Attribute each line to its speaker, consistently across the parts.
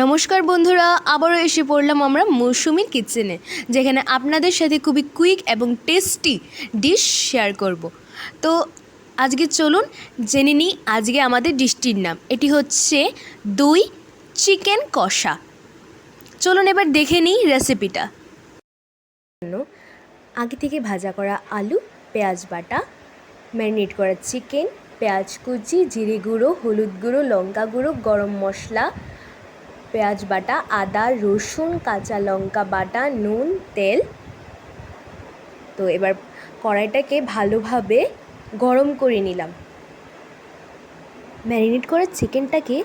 Speaker 1: নমস্কার বন্ধুরা, আবারও এসে পড়লাম আমরা মৌসুমীর কিচেনে, যেখানে আপনাদের সাথে খুবই কুইক এবং টেস্টি ডিশ শেয়ার করব। তো আজকে চলুন জেনে নিই আজকে আমাদের ডিশটির নাম। এটি হচ্ছে দই চিকেন কষা। চলুন এবার দেখে নিই রেসিপিটা। আগে থেকে ভাজা করা আলু, পেঁয়াজ বাটা, ম্যারিনেট করা চিকেন, পেঁয়াজ কুচি, জিরে গুঁড়ো, হলুদ গুঁড়ো, লঙ্কা গুঁড়ো, গরম মশলা, পেঁয়াজ বাটা, আদা রসুন, কাঁচা লঙ্কা বাটা, নুন, তেল। তো এবার কড়াইটাকে ভালোভাবে গরম করে নিলাম। ম্যারিনেট করা চিকেনটাকে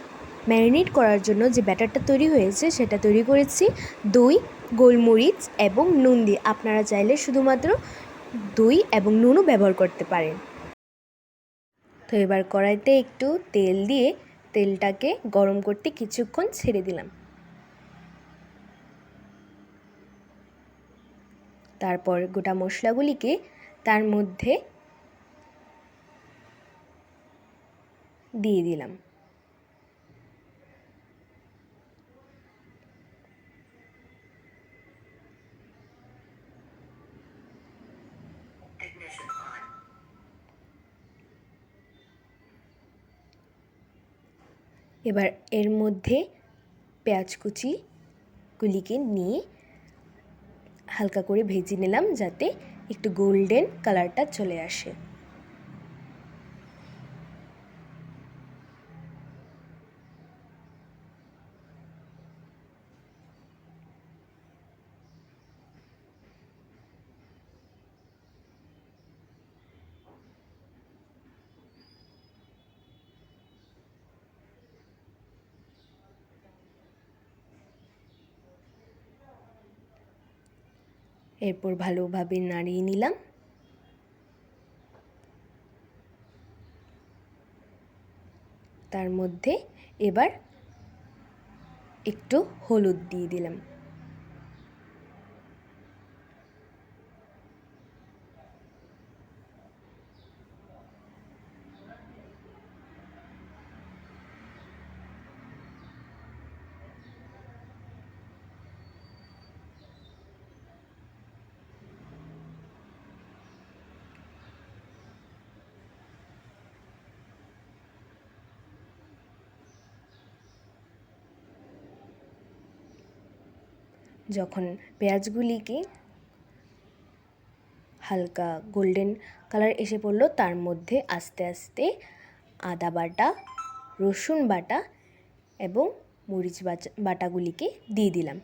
Speaker 1: ম্যারিনেট করার জন্য যে ব্যাটারটা তৈরি হয়েছে সেটা তৈরি করেছি দই, গোলমরিচ এবং নুন দিয়ে। আপনারা চাইলে শুধুমাত্র দই এবং নুনও ব্যবহার করতে পারেন। তো এবার কড়াইতে একটু তেল দিয়ে তেলটাকে গরম করতে কিছুক্ষণ ছেড়ে দিলাম। তারপর গোটা মশলাগুলিকে তার মধ্যে দিয়ে দিলাম। এবার এর মধ্যে পেঁয়াজ কুচিগুলিকে নিয়ে হালকা করে ভেজে নিলাম, যাতে একটু গোল্ডেন কালারটা চলে আসে। এরপর ভালোভাবে নাড়িয়ে নিলাম। তার মধ্যে এবার একটু হলুদ দিয়ে দিলাম। যখন পেঁয়াজগুলিকে হালকা গোল্ডেন কালার এসে পড়লো, তার মধ্যে আস্তে আস্তে আদা বাটা, রসুন বাটা এবং মরিচ বাটাগুলিকে দিয়ে দিলাম।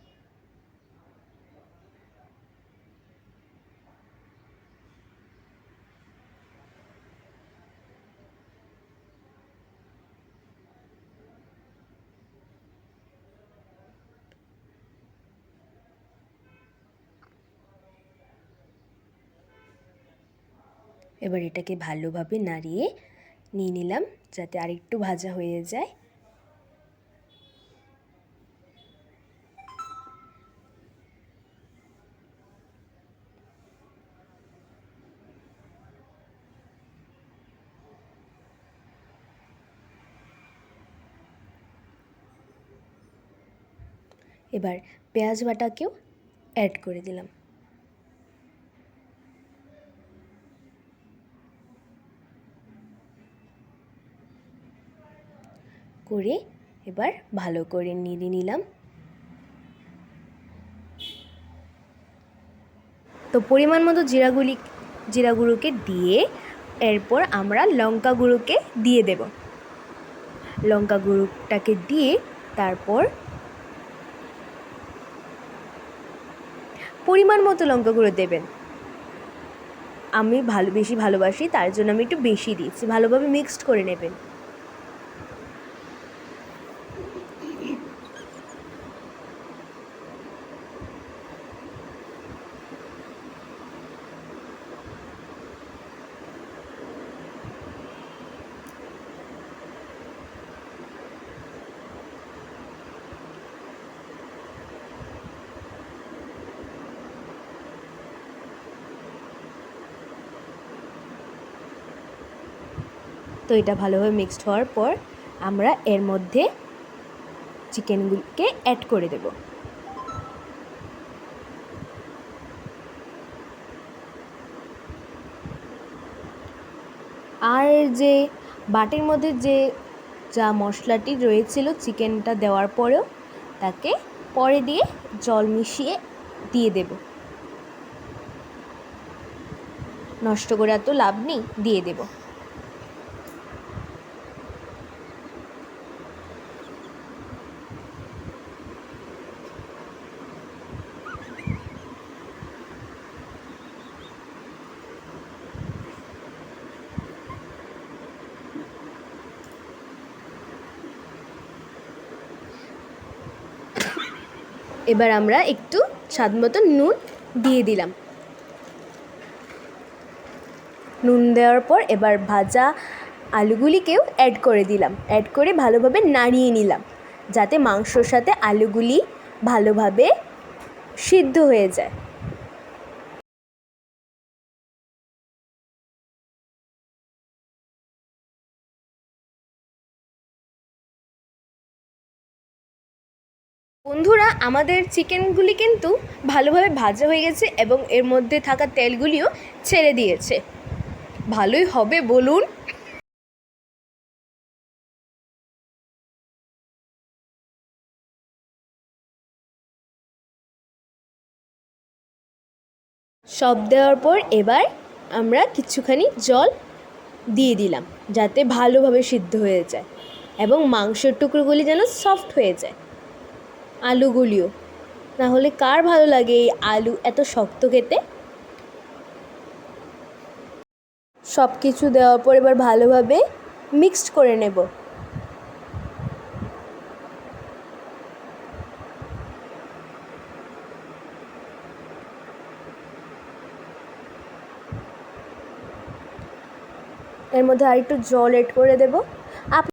Speaker 1: এবার এটাকে ভালোভাবে নাড়িয়ে নিয়ে নিলাম, যাতে আরেকটু ভাজা হয়ে যায়। এবার পেঁয়াজ বাটাকেও অ্যাড করে দিলাম। করে এবার ভালো করে নেড়ে নিলাম। তো পরিমাণ মতো জিরা গুঁড়োকে দিয়ে এরপর আমরা লঙ্কা গুঁড়োকে দিয়ে দেব। লঙ্কা গুঁড়োটাকে দিয়ে তারপর পরিমাণ মতো লঙ্কা গুঁড়ো দেবেন। আমি বেশি ভালোবাসি, তার জন্য আমি একটু বেশি দিয়েছি। ভালোভাবে মিক্সড করে নেবেন। তো এটা ভালোভাবে মিক্সড হওয়ার পর আমরা এর মধ্যে চিকেনগুলিকে অ্যাড করে দেব। আর যে বাটির মধ্যে যা মশলাটি রয়েছিল চিকেনটা দেওয়ার পরেও তাকে পরে দিয়ে জল মিশিয়ে দিয়ে দেব। নষ্ট করে এত লাভ নেই, দিয়ে দেব। এবার আমরা একটু স্বাদ মতো নুন দিয়ে দিলাম। নুন দেওয়ার পর এবার ভাজা আলুগুলিকেও অ্যাড করে দিলাম। অ্যাড করে ভালোভাবে নাড়িয়ে নিলাম যাতে মাংসর সাথে আলুগুলি ভালোভাবে সিদ্ধ হয়ে যায়। বন্ধুরা, আমাদের চিকেনগুলি কিন্তু ভালোভাবে ভাজা হয়ে গেছে এবং এর মধ্যে থাকা তেলগুলিও ছেড়ে দিয়েছে। ভালোই হবে বলুন? সব দেওয়ার পর এবার আমরা কিছুখানি জল দিয়ে দিলাম যাতে ভালোভাবে সিদ্ধ হয়ে যায় এবং মাংসের টুকরোগুলি যেন সফট হয়ে যায়, আলুগুলিও। না হলে কার ভালো লাগে এই আলু এত শক্ত খেতে? সব কিছু দেওয়ার পর এবার ভালোভাবে মিক্সড করে নেব। এর মধ্যে আরেকটু জল এড করে দেব।